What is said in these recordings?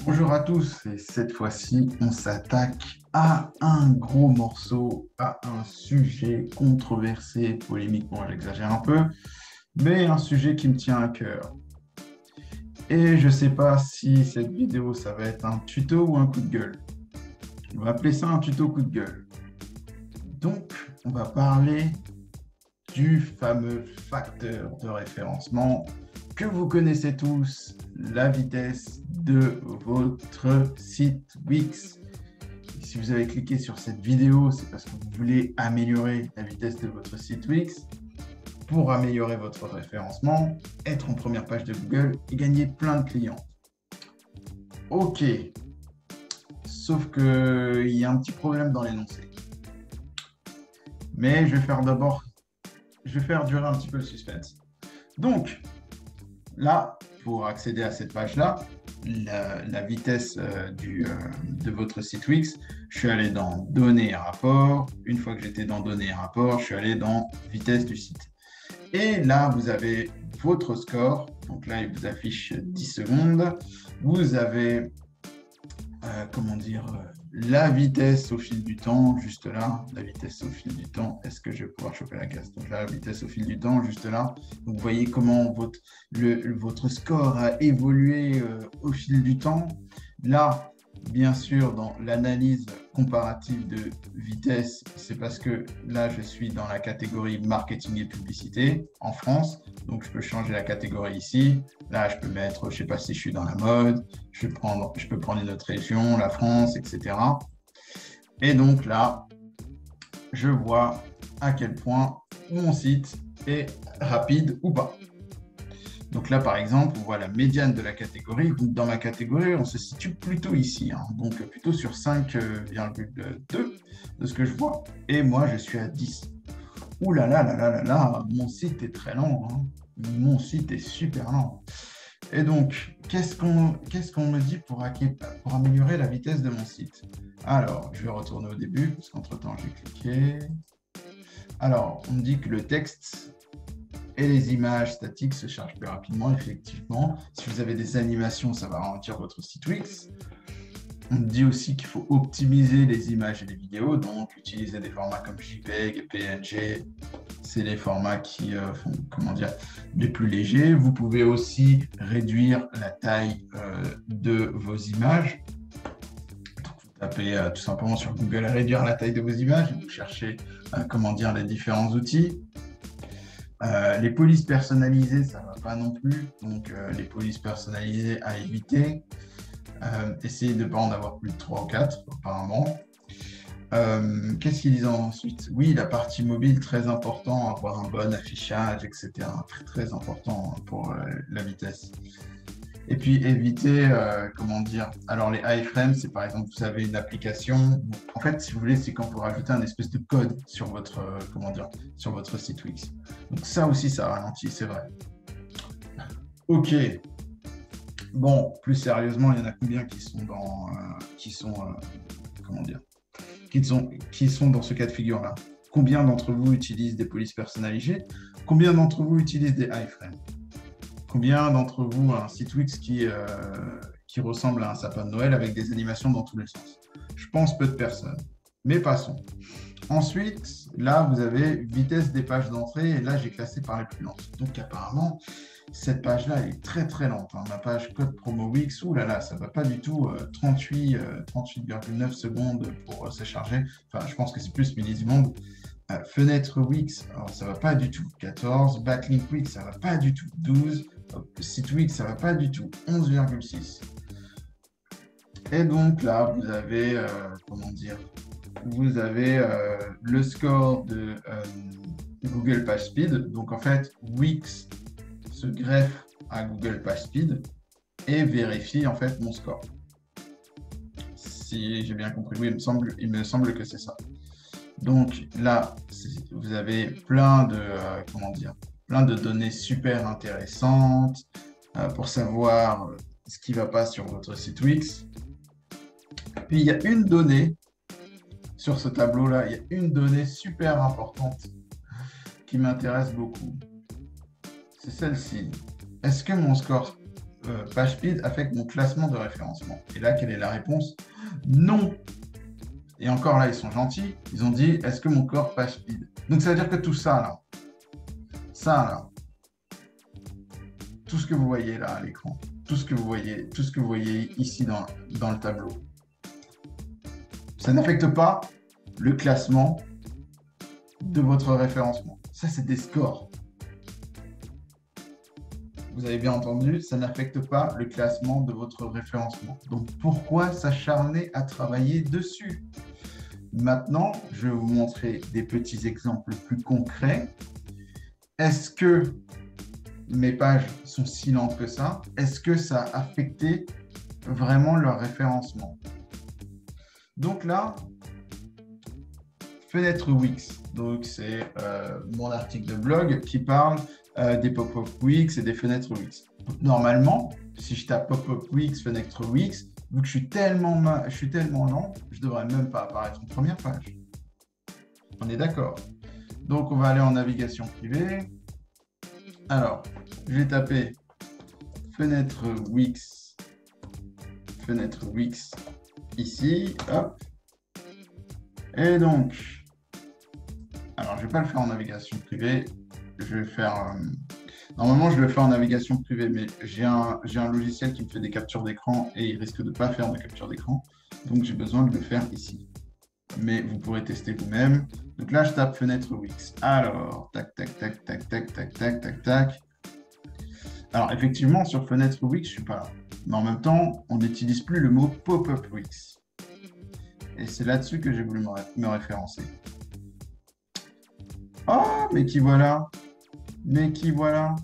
Bonjour à tous, et cette fois-ci, on s'attaque à un gros morceau, à un sujet controversé, polémique, bon, j'exagère un peu, mais un sujet qui me tient à cœur. Et je ne sais pas si cette vidéo, ça va être un tuto ou un coup de gueule. On va appeler ça un tuto coup de gueule. Donc, on va parler du fameux facteur de référencement que vous connaissez tous, la vitesse de votre site Wix. Et si vous avez cliqué sur cette vidéo, c'est parce que vous voulez améliorer la vitesse de votre site Wix pour améliorer votre référencement, être en première page de Google et gagner plein de clients. Ok, sauf qu'il y a un petit problème dans l'énoncé. Mais je vais faire durer un petit peu le suspense. Donc, là, pour accéder à cette page-là, la vitesse de votre site Wix, je suis allé dans Données et rapports. Une fois que j'étais dans Données et rapports, je suis allé dans Vitesse du site. Et là, vous avez votre score. Donc là, il vous affiche 10 secondes. Vous avez, comment dire, la vitesse au fil du temps, juste là. La vitesse au fil du temps. Est-ce que je vais pouvoir choper la case? Donc là, la vitesse au fil du temps, juste là. Donc, vous voyez comment votre score a évolué au fil du temps. Là, bien sûr, dans l'analyse comparative de vitesse, c'est parce que là, je suis dans la catégorie marketing et publicité en France. Donc, je peux changer la catégorie ici. Là, je peux mettre, je ne sais pas si je suis dans la mode, je peux prendre une autre région, la France, etc. Et donc là, je vois à quel point mon site est rapide ou pas. Donc là, par exemple, on voit la médiane de la catégorie. Donc dans ma catégorie, on se situe plutôt ici, hein, donc plutôt sur 5,2 de ce que je vois. Et moi, je suis à 10. Ouh là là là là là là, mon site est très lent, hein. Mon site est super lent. Et donc, qu'est-ce qu'on me dit pour améliorer la vitesse de mon site? Alors, je vais retourner au début, parce qu'entre-temps, j'ai cliqué. Alors, on me dit que le texte et les images statiques se chargent plus rapidement, effectivement. Si vous avez des animations, ça va ralentir votre site Wix. On me dit aussi qu'il faut optimiser les images et les vidéos, donc utiliser des formats comme JPEG et PNG. C'est les formats qui font, comment dire, les plus légers. Vous pouvez aussi réduire la taille de vos images. Donc, vous tapez tout simplement sur Google réduire la taille de vos images et vous cherchez, comment dire, les différents outils. Les polices personnalisées, ça ne va pas non plus. Donc, les polices personnalisées à éviter. Essayez de ne pas en avoir plus de 3 ou 4, apparemment. Qu'est-ce qu'ils disent ensuite? Oui, la partie mobile, très important, avoir un bon affichage, etc. Très, très important pour la vitesse. Et puis éviter, comment dire, alors les iframes, c'est par exemple, vous avez une application. En fait, si vous voulez, c'est quand vous rajoutez un espèce de code sur votre, comment dire, sur votre site Wix. Donc ça aussi, ça ralentit, c'est vrai. Ok. Bon, plus sérieusement, il y en a combien qui sont comment dire, qui sont dans ce cas de figure-là? Combien d'entre vous utilisent des polices personnalisées? Combien d'entre vous utilisent des iframes? Combien d'entre vous a un site Wix qui ressemble à un sapin de Noël avec des animations dans tous les sens? Je pense peu de personnes, mais passons. Ensuite, là, vous avez vitesse des pages d'entrée, et là, j'ai classé par les plus lentes. Donc, apparemment, cette page-là, elle est très, très lente, hein. Ma page code promo Wix, ouh là là, ça ne va pas du tout, 38,9 secondes pour se charger. Enfin, je pense que c'est plus millisecondes. Fenêtre Wix, alors ça ne va pas du tout. 14, Backlink Wix, ça ne va pas du tout. 12, site Wix, ça ne va pas du tout. 11,6. Et donc là, vous avez, comment dire, vous avez le score de Google PageSpeed. Donc en fait, Wix se greffe à Google PageSpeed et vérifie en fait mon score. Si j'ai bien compris, oui, il me semble que c'est ça. Donc là, vous avez plein de, comment dire, plein de données super intéressantes pour savoir ce qui ne va pas sur votre site Wix. Puis il y a une donnée sur ce tableau-là, il y a une donnée super importante qui m'intéresse beaucoup. C'est celle-ci. Est-ce que mon score page speed affecte mon classement de référencement? Et là, quelle est la réponse? Non. Et encore là, ils sont gentils. Ils ont dit, est-ce que mon corps page speed? Donc, ça veut dire que tout ça, là, tout ce que vous voyez là à l'écran, tout ce que vous voyez ici dans le tableau, ça n'affecte pas le classement de votre référencement. Ça, c'est des scores. Vous avez bien entendu, ça n'affecte pas le classement de votre référencement. Donc, pourquoi s'acharner à travailler dessus? Maintenant, je vais vous montrer des petits exemples plus concrets. Est-ce que mes pages sont si lentes que ça? Est-ce que ça a affecté vraiment leur référencement? Donc là, fenêtre Wix. Donc, c'est mon article de blog qui parle des pop-up Wix et des fenêtres Wix. Donc, normalement, si je tape pop-up Wix, fenêtre Wix, vu que je suis tellement lent, je ne devrais même pas apparaître en première page. On est d'accord? Donc, on va aller en navigation privée. Alors, je vais taper fenêtre Wix ici, hop. Et donc, alors je ne vais pas le faire en navigation privée, je vais faire, normalement je le fais en navigation privée, mais j'ai un logiciel qui me fait des captures d'écran et il risque de ne pas faire de capture d'écran, donc j'ai besoin de le faire ici. Mais vous pourrez tester vous-même. Donc là, je tape fenêtre Wix. Alors, tac, tac, tac, tac, tac, tac, tac, tac, tac. Alors, effectivement, sur fenêtre Wix, je ne suis pas là. Mais en même temps, on n'utilise plus le mot pop-up Wix. Et c'est là-dessus que j'ai voulu me référencer. Oh, mais qui voilà! Mais qui voilà!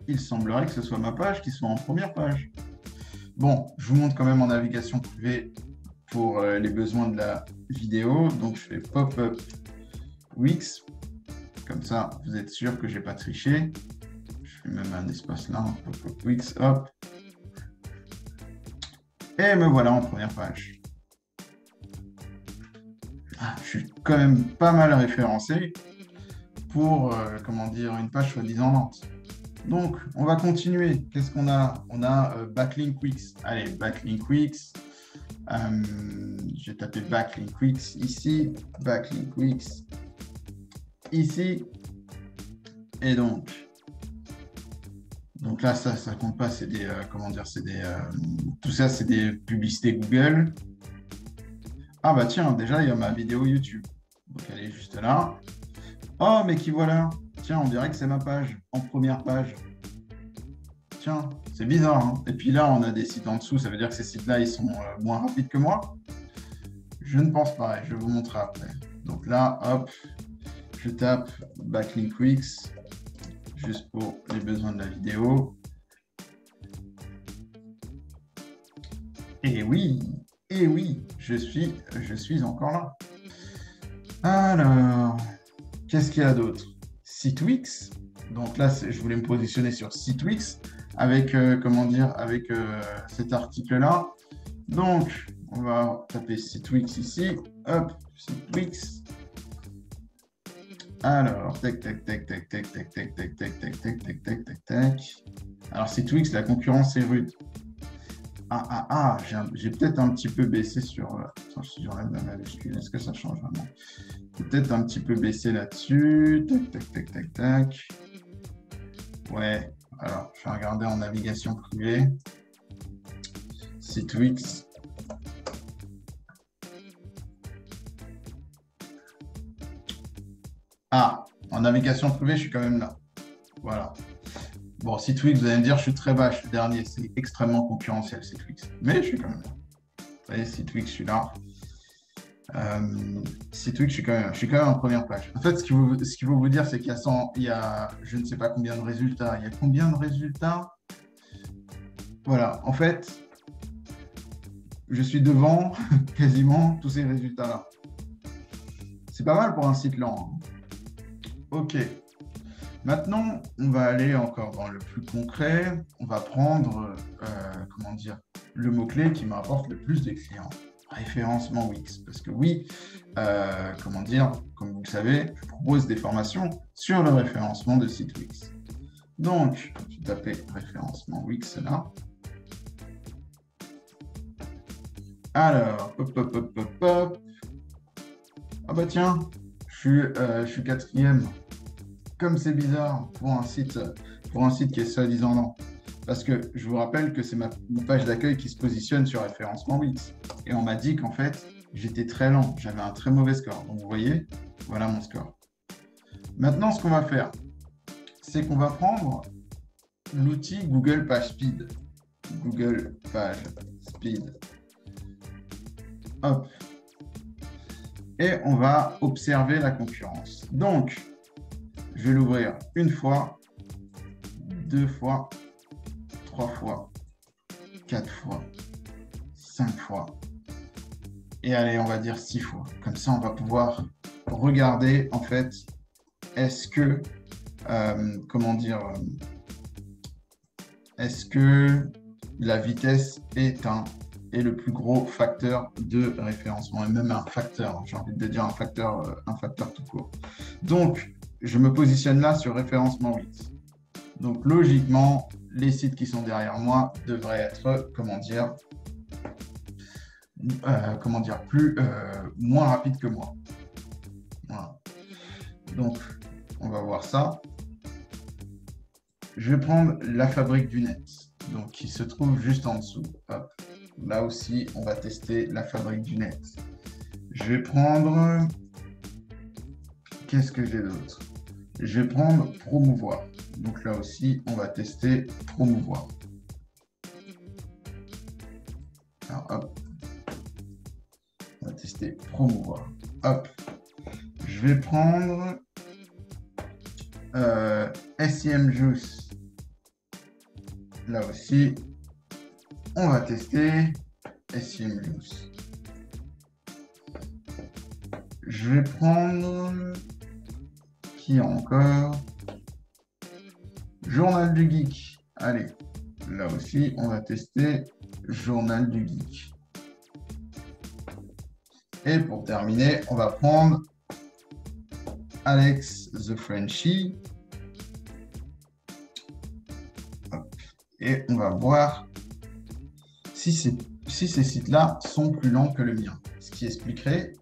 Il semblerait que ce soit ma page qui soit en première page. Bon, je vous montre quand même en navigation privée pour les besoins de la vidéo. Donc, je fais pop-up Wix. Comme ça, vous êtes sûr que je n'ai pas triché. Je fais même un espace là, pop-up Wix, hop. Et me voilà en première page. Ah, je suis quand même pas mal référencé pour, comment dire, une page soi-disant lente. Donc, on va continuer. Qu'est-ce qu'on a? On a Backlink Wix. Allez, Backlink Wix. J'ai tapé Backlink Wix ici, Backlink Wix ici. Et donc là, ça compte pas, c'est des, comment dire, c'est des, tout ça, c'est des publicités Google. Ah bah tiens, déjà, il y a ma vidéo YouTube. Donc, elle est juste là. Oh, mais qui voilà? Tiens, on dirait que c'est ma page, en première page. Tiens, c'est bizarre, hein? Et puis là, on a des sites en dessous, ça veut dire que ces sites-là, ils sont moins rapides que moi? Je ne pense pas, et je vais vous montrer après. Donc là, hop, je tape Backlink Wix, juste pour les besoins de la vidéo. Et oui, je suis encore là. Alors, qu'est-ce qu'il y a d'autre? Site Wix. Donc là, je voulais me positionner sur Site Wix avec, comment dire, avec cet article-là. Donc, on va taper Site Wix ici. Hop, Site Wix. Alors, tac, tac, tac, tac, tac, tac, tac, tac, tac, tac, tac, tac, tac, tac, tac. Alors, Site Wix, la concurrence est rude. J'ai peut-être un petit peu baissé sur... Attends, si j'enlève la majuscule, est-ce que ça change vraiment? J'ai peut-être un petit peu baissé là-dessus. Tac, tac, tac, tac, tac. Ouais, alors, je vais regarder en navigation privée. Site Wix. Ah, en navigation privée, je suis quand même là. Voilà. Bon, Site Wix, vous allez me dire, je suis très bas, je suis dernier. C'est extrêmement concurrentiel, Site Wix. Mais je suis quand même là. Vous voyez, Site Wix, je suis là. Site Wix, je suis quand même en première page. En fait, ce qu'il faut vous dire, c'est qu'il y a je ne sais pas combien de résultats. Il y a combien de résultats? Voilà. En fait, je suis devant quasiment tous ces résultats-là. C'est pas mal pour un site lent, hein. OK. Maintenant, on va aller encore dans le plus concret. On va prendre, comment dire, le mot-clé qui me rapporte le plus de clients. Référencement Wix. Parce que oui, comment dire, comme vous le savez, je propose des formations sur le référencement de site Wix. Donc, je vais taper référencement Wix là. Alors, hop, hop, hop, hop, hop. Ah bah tiens, je suis quatrième. Comme c'est bizarre pour un site qui est soi-disant lent. Parce que je vous rappelle que c'est ma page d'accueil qui se positionne sur référencement Wix. Et on m'a dit qu'en fait, j'étais très lent, j'avais un très mauvais score. Donc vous voyez, voilà mon score. Maintenant, ce qu'on va faire, c'est qu'on va prendre l'outil Google Page Speed. Google Page Speed. Hop. Et on va observer la concurrence. Donc, je vais l'ouvrir une fois, 2 fois, 3 fois, 4 fois, 5 fois. Et allez, on va dire 6 fois. Comme ça, on va pouvoir regarder, en fait, est-ce que, est-ce que la vitesse est le plus gros facteur de référencement, et même un facteur, j'ai envie de dire un facteur tout court. Donc, je me positionne là sur référencement Wix. Donc, logiquement, les sites qui sont derrière moi devraient être, moins rapides que moi. Voilà. Donc, on va voir ça. Je vais prendre la fabrique du net, donc qui se trouve juste en dessous. Hop. Là aussi, on va tester la fabrique du net. Je vais prendre... Qu'est-ce que j'ai d'autre? Je vais prendre promouvoir. Donc là aussi, on va tester promouvoir. Alors, hop. On va tester promouvoir. Hop. Je vais prendre SEM Juice. Là aussi, on va tester SEM Juice. Je vais prendre... Qui encore? Journal du Geek. Allez, là aussi, on va tester Journal du Geek. Et pour terminer, on va prendre Alex the Frenchie. Hop. Et on va voir si ces sites-là sont plus lents que le mien. Ce qui expliquerait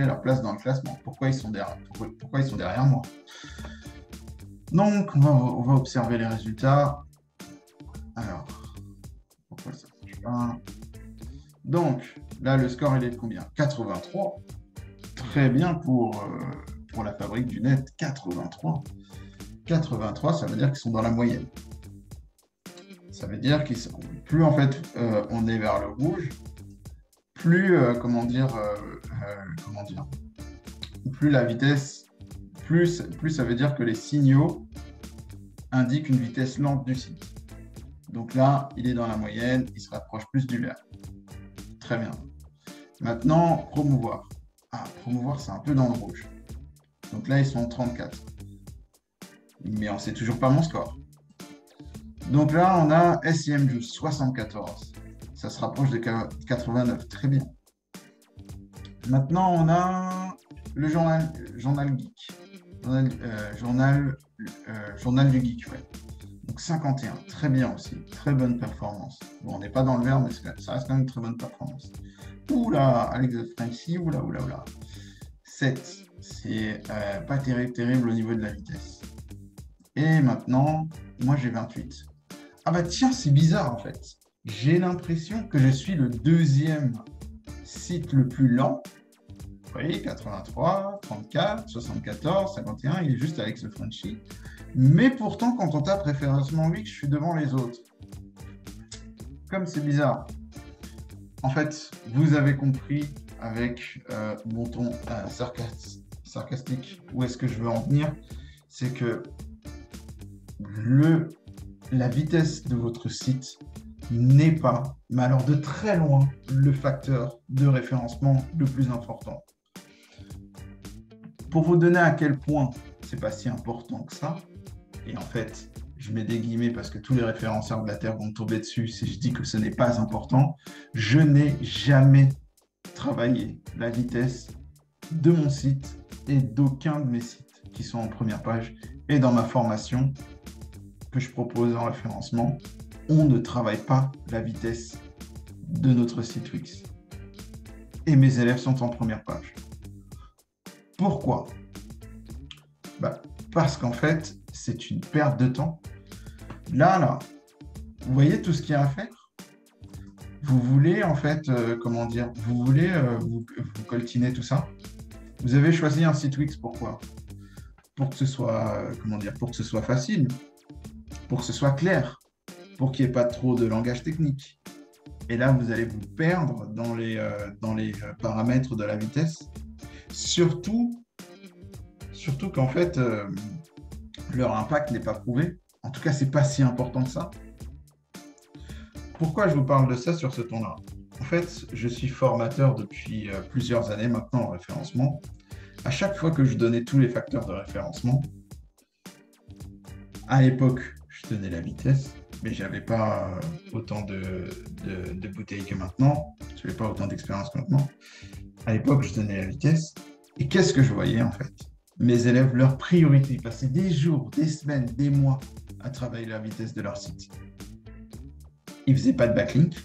leur place dans le classement. Pourquoi ils sont derrière moi. Donc, on va observer les résultats. Alors, pourquoi ça ne marche pas? Donc, là, le score, il est de combien? 83. Très bien pour la fabrique du net. 83. 83, ça veut dire qu'ils sont dans la moyenne. Ça veut dire qu'ils sont... Plus, en fait, on est vers le rouge, plus, plus la vitesse, plus ça veut dire que les signaux indiquent une vitesse lente du site. Donc là, il est dans la moyenne, il se rapproche plus du vert. Très bien. Maintenant, promouvoir. Ah, promouvoir, c'est un peu dans le rouge. Donc là, ils sont 34. Mais on ne sait toujours pas mon score. Donc là, on a SEM Juice, 74. Ça se rapproche de 89. Très bien. Maintenant, on a le journal Geek. Journal du Geek, ouais. Donc 51. Très bien aussi. Très bonne performance. Bon, on n'est pas dans le vert, mais ça reste quand même une très bonne performance. Oula, Alex the Frenchie, oula. 7. C'est pas terrible au niveau de la vitesse. Et maintenant, moi j'ai 28. Ah bah tiens, c'est bizarre en fait. J'ai l'impression que je suis le deuxième site le plus lent. Vous voyez, 83, 34, 74, 51, il est juste avec ce Frenchie. Mais pourtant, quand on tape référencement Wix, je suis devant les autres. Comme c'est bizarre. En fait, vous avez compris avec mon ton sarcastique où est-ce que je veux en venir. C'est que la vitesse de votre site n'est pas, mais alors de très loin, le facteur de référencement le plus important. Pour vous donner à quel point c'est pas si important que ça, et en fait, je mets des guillemets parce que tous les référenceurs de la Terre vont me tomber dessus si je dis que ce n'est pas important, je n'ai jamais travaillé la vitesse de mon site et d'aucun de mes sites. qui sont en première page. Et dans ma formation que je propose en référencement, on ne travaille pas la vitesse de notre site Wix. Et mes élèves sont en première page. Pourquoi? Parce qu'en fait, c'est une perte de temps. Là, vous voyez tout ce qu'il y a à faire? Vous voulez, en fait, vous voulez vous coltiner tout ça? Vous avez choisi un site Wix, pourquoi? Pour que ce soit, pour que ce soit facile, pour que ce soit clair, pour qu'il n'y ait pas trop de langage technique. Et là, vous allez vous perdre dans les paramètres de la vitesse. Surtout qu'en fait, leur impact n'est pas prouvé. En tout cas, ce n'est pas si important que ça. Pourquoi je vous parle de ça sur ce ton-là? En fait, je suis formateur depuis plusieurs années maintenant en référencement. À chaque fois que je donnais tous les facteurs de référencement, à l'époque, je donnais la vitesse, mais je n'avais pas autant de bouteilles que maintenant. Je n'avais pas autant d'expérience que maintenant. À l'époque, je donnais la vitesse. Et qu'est-ce que je voyais en fait? Mes élèves, leur priorité, ils passaient des jours, des semaines, des mois à travailler la vitesse de leur site. Ils ne faisaient pas de backlink,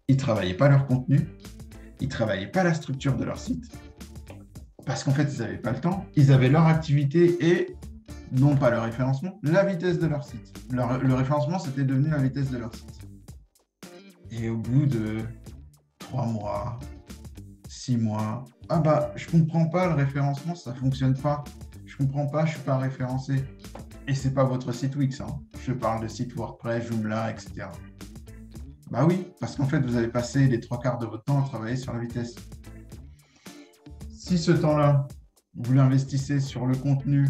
ils ne travaillaient pas leur contenu, ils ne travaillaient pas la structure de leur site, parce qu'en fait, ils n'avaient pas le temps. Ils avaient leur activité et non pas le référencement, la vitesse de leur site. Le référencement, c'était devenu la vitesse de leur site. Et au bout de 3 mois, 6 mois, je comprends pas, le référencement, ça fonctionne pas. Je comprends pas, je suis pas référencé. Et c'est pas votre site Wix, hein. Je parle de site WordPress, Joomla, etc. Bah oui, parce qu'en fait, vous avez passé les 3/4 de votre temps à travailler sur la vitesse. Si ce temps-là, vous l'investissez sur le contenu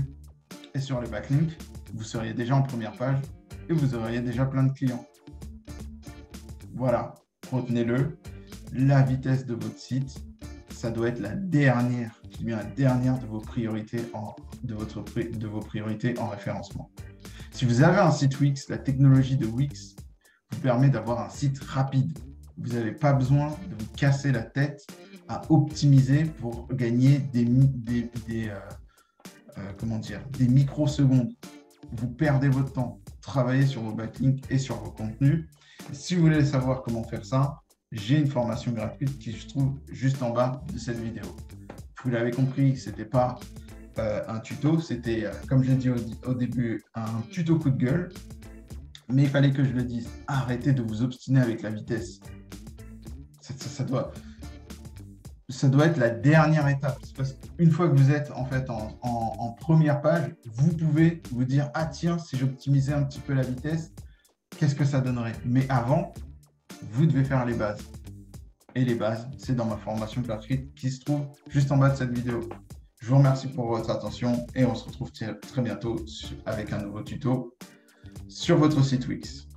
et sur les backlinks, vous seriez déjà en première page et vous auriez déjà plein de clients. Voilà, retenez-le, la vitesse de votre site, ça doit être la dernière de vos priorités vos priorités en référencement. Si vous avez un site Wix, la technologie de Wix vous permet d'avoir un site rapide. Vous n'avez pas besoin de vous casser la tête à optimiser pour gagner des microsecondes. Vous perdez votre temps. Travaillez sur vos backlinks et sur vos contenus. Et si vous voulez savoir comment faire ça, j'ai une formation gratuite qui se trouve juste en bas de cette vidéo. Vous l'avez compris, ce n'était pas un tuto, c'était, comme je l'ai dit au début, un tuto coup de gueule. Mais il fallait que je le dise, arrêtez de vous obstiner avec la vitesse. Ça doit être la dernière étape. Parce qu'une fois que vous êtes en fait en première page, vous pouvez vous dire, ah tiens, si j'optimisais un petit peu la vitesse, qu'est-ce que ça donnerait? Mais avant, vous devez faire les bases. Et les bases, c'est dans ma formation gratuite qui se trouve juste en bas de cette vidéo. Je vous remercie pour votre attention et on se retrouve très bientôt avec un nouveau tuto sur votre site Wix.